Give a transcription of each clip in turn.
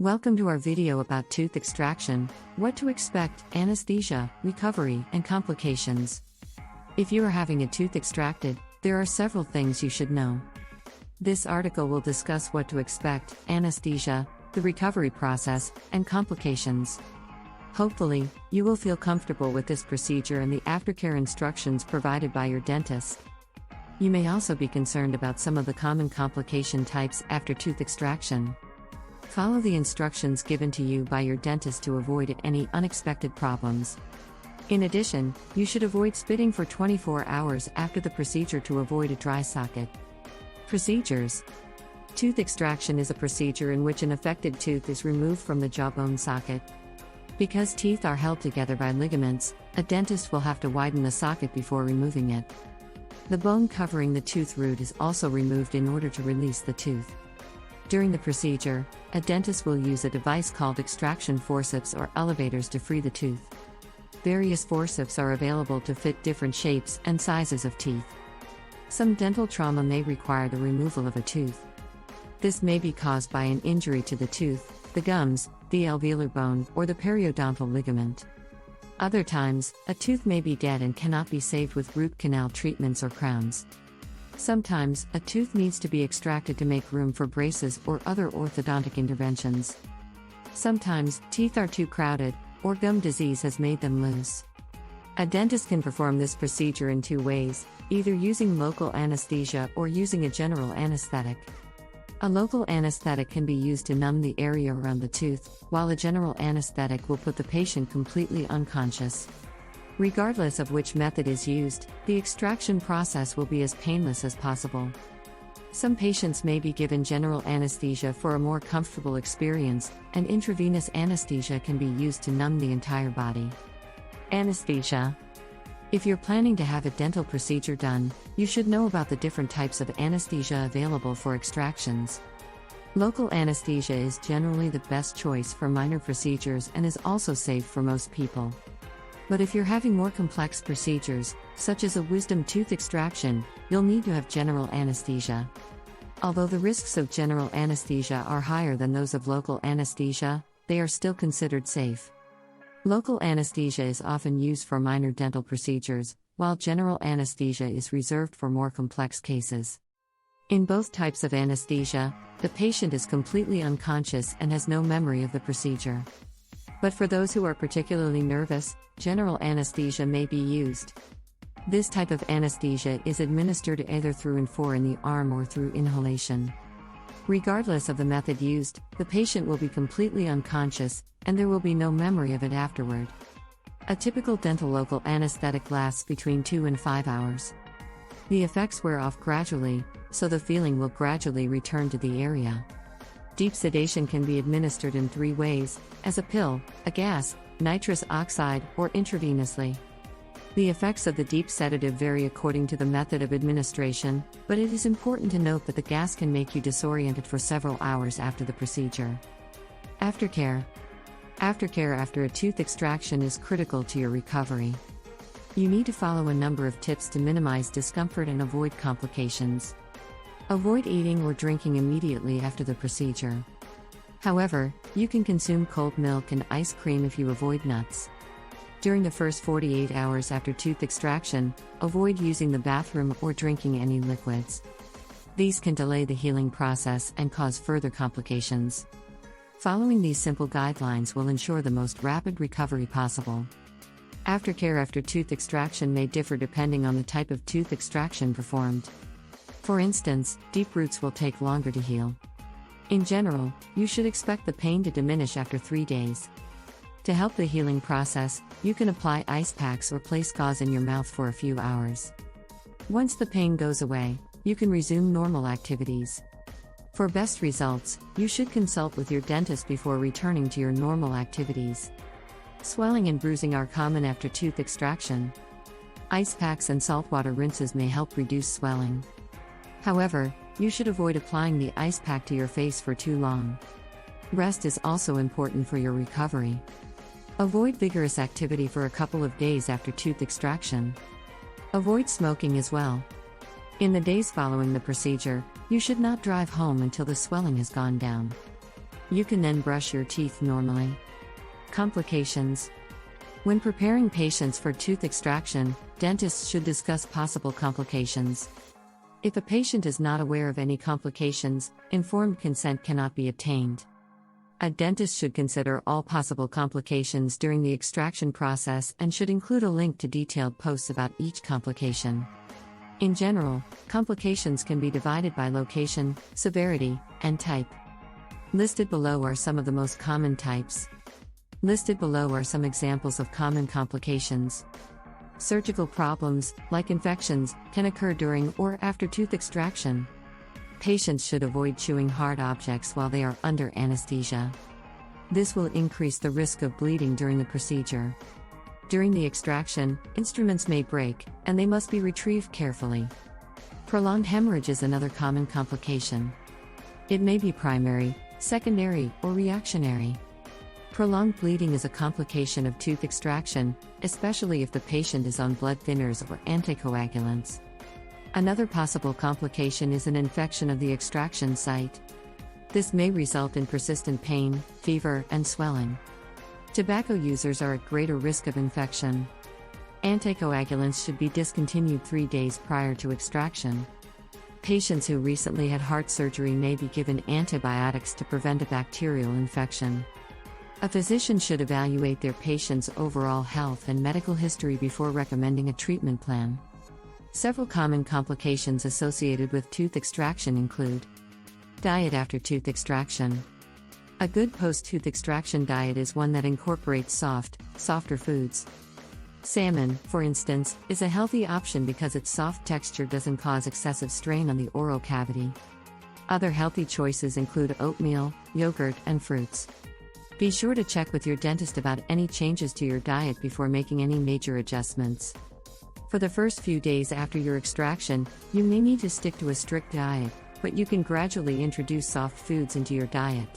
Welcome to our video about tooth extraction, what to expect, anesthesia, recovery, and complications. If you are having a tooth extracted, there are several things you should know. This article will discuss what to expect, anesthesia, the recovery process, and complications. Hopefully, you will feel comfortable with this procedure and the aftercare instructions provided by your dentist. You may also be concerned about some of the common complication types after tooth extraction. Follow the instructions given to you by your dentist to avoid any unexpected problems. In addition, you should avoid spitting for 24 hours after the procedure to avoid a dry socket. Procedures. Tooth extraction is a procedure in which an affected tooth is removed from the jawbone socket. Because teeth are held together by ligaments, a dentist will have to widen the socket before removing it. The bone covering the tooth root is also removed in order to release the tooth. During the procedure, a dentist will use a device called extraction forceps or elevators to free the tooth. Various forceps are available to fit different shapes and sizes of teeth. Some dental trauma may require the removal of a tooth. This may be caused by an injury to the tooth, the gums, the alveolar bone, or the periodontal ligament. Other times, a tooth may be dead and cannot be saved with root canal treatments or crowns. Sometimes, a tooth needs to be extracted to make room for braces or other orthodontic interventions. Sometimes, teeth are too crowded, or gum disease has made them loose. A dentist can perform this procedure in two ways, either using local anesthesia or using a general anesthetic. A local anesthetic can be used to numb the area around the tooth, while a general anesthetic will put the patient completely unconscious. Regardless of which method is used, the extraction process will be as painless as possible. Some patients may be given general anesthesia for a more comfortable experience, and intravenous anesthesia can be used to numb the entire body. Anesthesia. If you're planning to have a dental procedure done, you should know about the different types of anesthesia available for extractions. Local anesthesia is generally the best choice for minor procedures and is also safe for most people. But if you're having more complex procedures, such as a wisdom tooth extraction, you'll need to have general anesthesia. Although the risks of general anesthesia are higher than those of local anesthesia, they are still considered safe. Local anesthesia is often used for minor dental procedures, while general anesthesia is reserved for more complex cases. In both types of anesthesia, the patient is completely unconscious and has no memory of the procedure. But for those who are particularly nervous, general anesthesia may be used. This type of anesthesia is administered either through in the arm or through inhalation. Regardless of the method used, the patient will be completely unconscious, and there will be no memory of it afterward. A typical dental local anesthetic lasts between 2 and 5 hours. The effects wear off gradually, so the feeling will gradually return to the area. Deep sedation can be administered in 3 ways: as a pill, a gas, nitrous oxide, or intravenously. The effects of the deep sedative vary according to the method of administration, but it is important to note that the gas can make you disoriented for several hours after the procedure. Aftercare. Aftercare after a tooth extraction is critical to your recovery. You need to follow a number of tips to minimize discomfort and avoid complications. Avoid eating or drinking immediately after the procedure. However, you can consume cold milk and ice cream if you avoid nuts. During the first 48 hours after tooth extraction, avoid using the bathroom or drinking any liquids. These can delay the healing process and cause further complications. Following these simple guidelines will ensure the most rapid recovery possible. Aftercare after tooth extraction may differ depending on the type of tooth extraction performed. For instance, deep roots will take longer to heal. In general, you should expect the pain to diminish after 3 days. To help the healing process, you can apply ice packs or place gauze in your mouth for a few hours. Once the pain goes away, you can resume normal activities. For best results, you should consult with your dentist before returning to your normal activities. Swelling and bruising are common after tooth extraction. Ice packs and saltwater rinses may help reduce swelling. However, you should avoid applying the ice pack to your face for too long. Rest is also important for your recovery. Avoid vigorous activity for a couple of days after tooth extraction. Avoid smoking as well. In the days following the procedure, you should not drive home until the swelling has gone down. You can then brush your teeth normally. Complications. When preparing patients for tooth extraction, dentists should discuss possible complications. If a patient is not aware of any complications, informed consent cannot be obtained. A dentist should consider all possible complications during the extraction process and should include a link to detailed posts about each complication. In general, complications can be divided by location, severity, and type. Listed below are some of the most common types. Listed below are some examples of common complications. Surgical problems, like infections, can occur during or after tooth extraction. Patients should avoid chewing hard objects while they are under anesthesia. This will increase the risk of bleeding during the procedure. During the extraction, instruments may break, and they must be retrieved carefully. Prolonged hemorrhage is another common complication. It may be primary, secondary, or reactionary. Prolonged bleeding is a complication of tooth extraction, especially if the patient is on blood thinners or anticoagulants. Another possible complication is an infection of the extraction site. This may result in persistent pain, fever, and swelling. Tobacco users are at greater risk of infection. Anticoagulants should be discontinued 3 days prior to extraction. Patients who recently had heart surgery may be given antibiotics to prevent a bacterial infection. A physician should evaluate their patient's overall health and medical history before recommending a treatment plan. Several common complications associated with tooth extraction include diet after tooth extraction. A good post-tooth extraction diet is one that incorporates softer foods. Salmon, for instance, is a healthy option because its soft texture doesn't cause excessive strain on the oral cavity. Other healthy choices include oatmeal, yogurt, and fruits. Be sure to check with your dentist about any changes to your diet before making any major adjustments. For the first few days after your extraction, you may need to stick to a strict diet, but you can gradually introduce soft foods into your diet.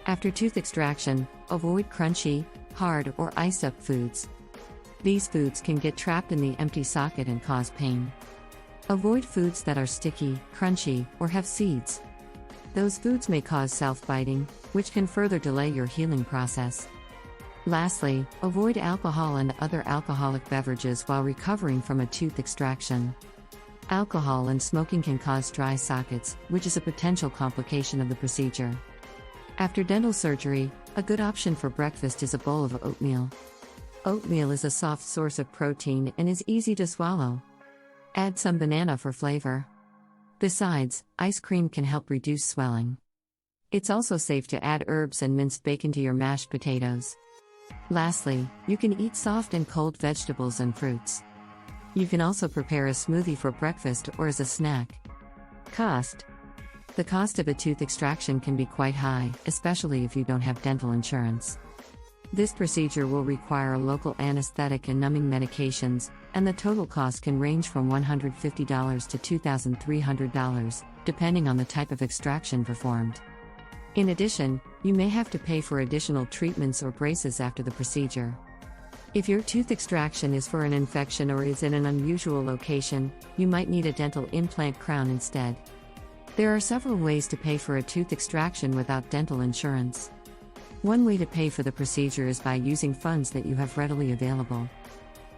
After tooth extraction, avoid crunchy, hard, or iced-up foods. These foods can get trapped in the empty socket and cause pain. Avoid foods that are sticky, crunchy, or have seeds. Those foods may cause self-biting, which can further delay your healing process. Lastly, avoid alcohol and other alcoholic beverages while recovering from a tooth extraction. Alcohol and smoking can cause dry sockets, which is a potential complication of the procedure. After dental surgery, a good option for breakfast is a bowl of oatmeal. Oatmeal is a soft source of protein and is easy to swallow. Add some banana for flavor. Besides, ice cream can help reduce swelling. It's also safe to add herbs and minced bacon to your mashed potatoes. Lastly, you can eat soft and cold vegetables and fruits. You can also prepare a smoothie for breakfast or as a snack. Cost. The cost of a tooth extraction can be quite high, especially if you don't have dental insurance. This procedure will require a local anesthetic and numbing medications, and the total cost can range from $150 to $2,300, depending on the type of extraction performed. In addition, you may have to pay for additional treatments or braces after the procedure. If your tooth extraction is for an infection or is in an unusual location, you might need a dental implant crown instead. There are several ways to pay for a tooth extraction without dental insurance. One way to pay for the procedure is by using funds that you have readily available.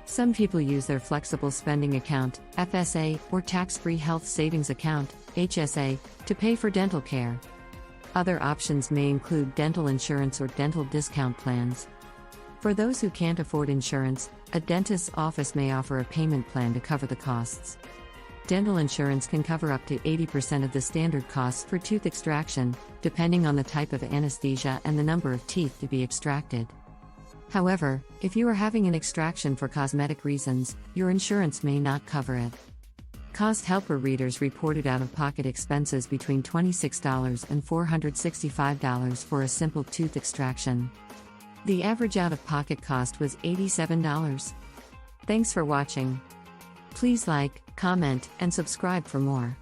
Some people use their flexible spending account, FSA, or tax-free health savings account, HSA, to pay for dental care. Other options may include dental insurance or dental discount plans. For those who can't afford insurance, a dentist's office may offer a payment plan to cover the costs. Dental insurance can cover up to 80% of the standard costs for tooth extraction, depending on the type of anesthesia and the number of teeth to be extracted. However, if you are having an extraction for cosmetic reasons, your insurance may not cover it. Cost Helper readers reported out-of-pocket expenses between $26 and $465 for a simple tooth extraction. The average out-of-pocket cost was $87. Thanks for watching. Please like, comment, and subscribe for more.